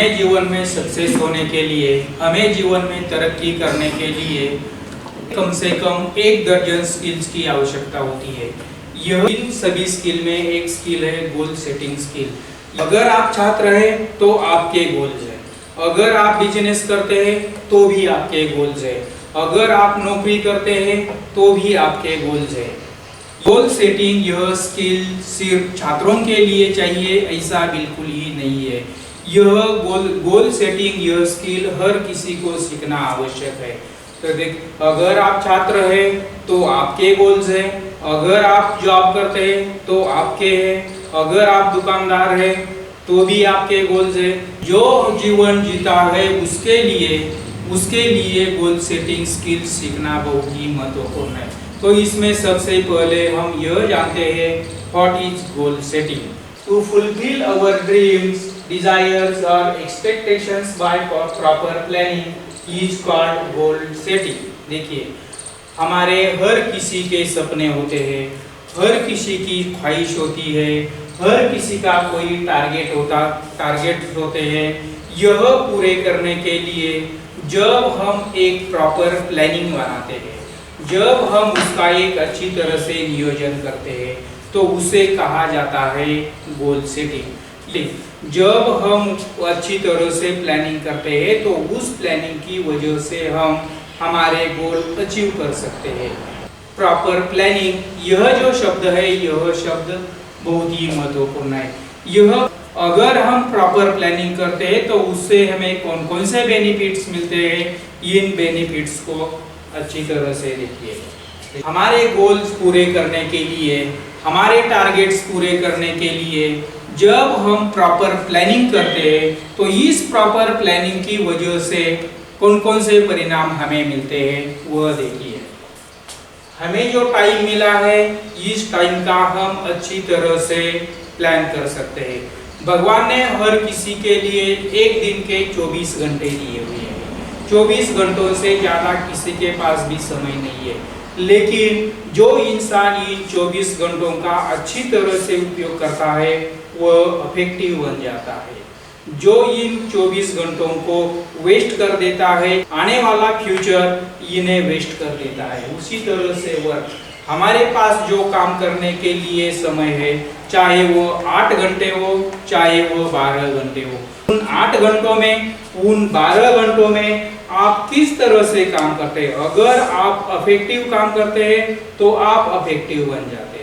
हमें जीवन में सक्सेस होने के लिए, हमें जीवन में तरक्की करने के लिए कम से कम 1 दर्जन स्किल्स की आवश्यकता होती है। यह इन सभी स्किल में एक स्किल है गोल सेटिंग स्किल। अगर आप छात्र हैं तो आपके गोल्स हैं, अगर आप बिजनेस करते हैं तो भी आपके गोल्स हैं, अगर आप नौकरी करते हैं तो भी आपके गोल्स हैं। गोल सेटिंग यह स्किल सिर्फ छात्रों के लिए चाहिए ऐसा बिल्कुल ही नहीं है। यह गोल सेटिंग यह स्किल हर किसी को सीखना आवश्यक है। तो देख, अगर आप छात्र हैं तो आपके गोल्स हैं, अगर आप जॉब करते हैं तो आपके हैं, अगर आप दुकानदार हैं तो भी आपके गोल्स हैं। जो जीवन जीता है उसके लिए गोल सेटिंग स्किल सीखना बहुत ही महत्वपूर्ण है। तो इसमें सबसे पहले हम यह जानते हैं what is goal setting. To fulfil our dreams, desires और expectations by proper planning is called goal setting. देखिए, हमारे हर किसी के सपने होते हैं, हर किसी की ख्वाहिश होती है, हर किसी का कोई टारगेट होते हैं। यह पूरे करने के लिए जब हम एक प्रॉपर प्लानिंग बनाते हैं, जब हम उसका एक अच्छी तरह से नियोजन करते हैं तो उसे कहा जाता है गोल सेटिंग। जब हम अच्छी तरह से प्लानिंग करते हैं तो उस प्लानिंग की वजह से हम हमारे गोल अचीव कर सकते हैं। प्रॉपर प्लानिंग, यह जो शब्द है यह शब्द बहुत ही महत्वपूर्ण है। यह अगर हम प्रॉपर प्लानिंग करते हैं तो उससे हमें कौन कौन से बेनिफिट्स मिलते हैं, इन बेनिफिट्स को अच्छी तरह से देखिए। हमारे गोल्स पूरे करने के लिए, हमारे टारगेट्स पूरे करने के लिए जब हम प्रॉपर प्लानिंग करते हैं तो इस प्रॉपर प्लानिंग की वजह से कौन कौन से परिणाम हमें मिलते हैं वह देखिए। हमें जो टाइम मिला है इस टाइम का हम अच्छी तरह से प्लान कर सकते हैं। भगवान ने हर किसी के लिए एक दिन के 24 घंटे दिए हुए हैं। 24 घंटों से ज़्यादा किसी के पास भी समय नहीं है, लेकिन जो इंसान इन 24 घंटों का अच्छी तरह से उपयोग करता है वह इफेक्टिव बन जाता है। जो इन 24 घंटों को वेस्ट कर देता है, आने वाला फ्यूचर इन्हें वेस्ट कर देता है। उसी तरह से वर्क, हमारे पास जो काम करने के लिए समय है, चाहे वो 8 घंटे हो चाहे वो 12 घंटे हो, उन 8 घंटों में, उन 12 घंटों में आप किस तरह से काम करते हैं। अगर आप इफेक्टिव काम करते हैं तो आप इफेक्टिव बन जाते हैं।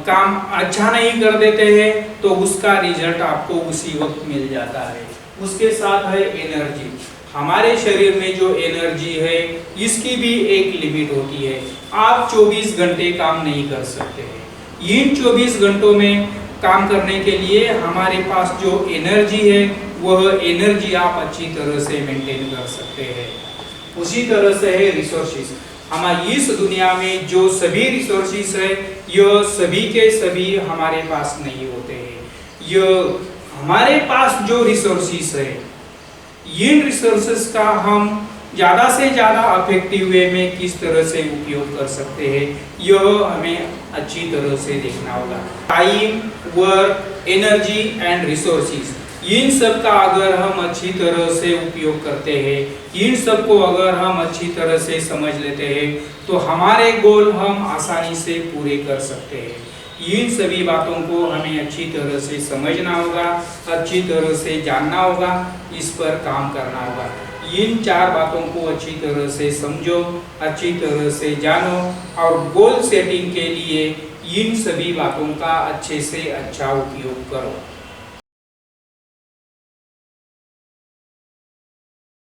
काम अच्छा नहीं कर देते हैं तो उसका रिजल्ट आपको उसी वक्त मिल जाता है। उसके साथ है एनर्जी। हमारे शरीर में जो एनर्जी है इसकी भी एक लिमिट होती है। आप 24 घंटे काम नहीं कर सकते हैं। इन 24 घंटों में काम करने के लिए हमारे पास जो एनर्जी है वह एनर्जी आप अच्छी तरह से मेंटेन कर सकते हैं। उसी तरह से है रिसोर्सेज। हमारी इस दुनिया में जो सभी रिसोर्सेज है यह सभी के सभी हमारे पास नहीं होते हैं। यह हमारे पास जो रिसोर्सेज है, इन रिसोर्सेज का हम ज़्यादा से ज़्यादा इफेक्टिव वे में किस तरह से उपयोग कर सकते हैं यह हमें अच्छी तरह से देखना होगा। Time, work, energy and resources, इन सब का अगर हम अच्छी तरह से उपयोग करते हैं, इन सब को अगर हम अच्छी तरह से समझ लेते हैं तो हमारे गोल हम आसानी से पूरे कर सकते हैं। इन सभी बातों को हमें अच्छी तरह से समझना होगा, अच्छी तरह से जानना होगा, इस पर काम करना होगा। इन 4 बातों को अच्छी तरह से समझो, अच्छी तरह से जानो और गोल सेटिंग के लिए इन सभी बातों का अच्छे से अच्छा उपयोग करो।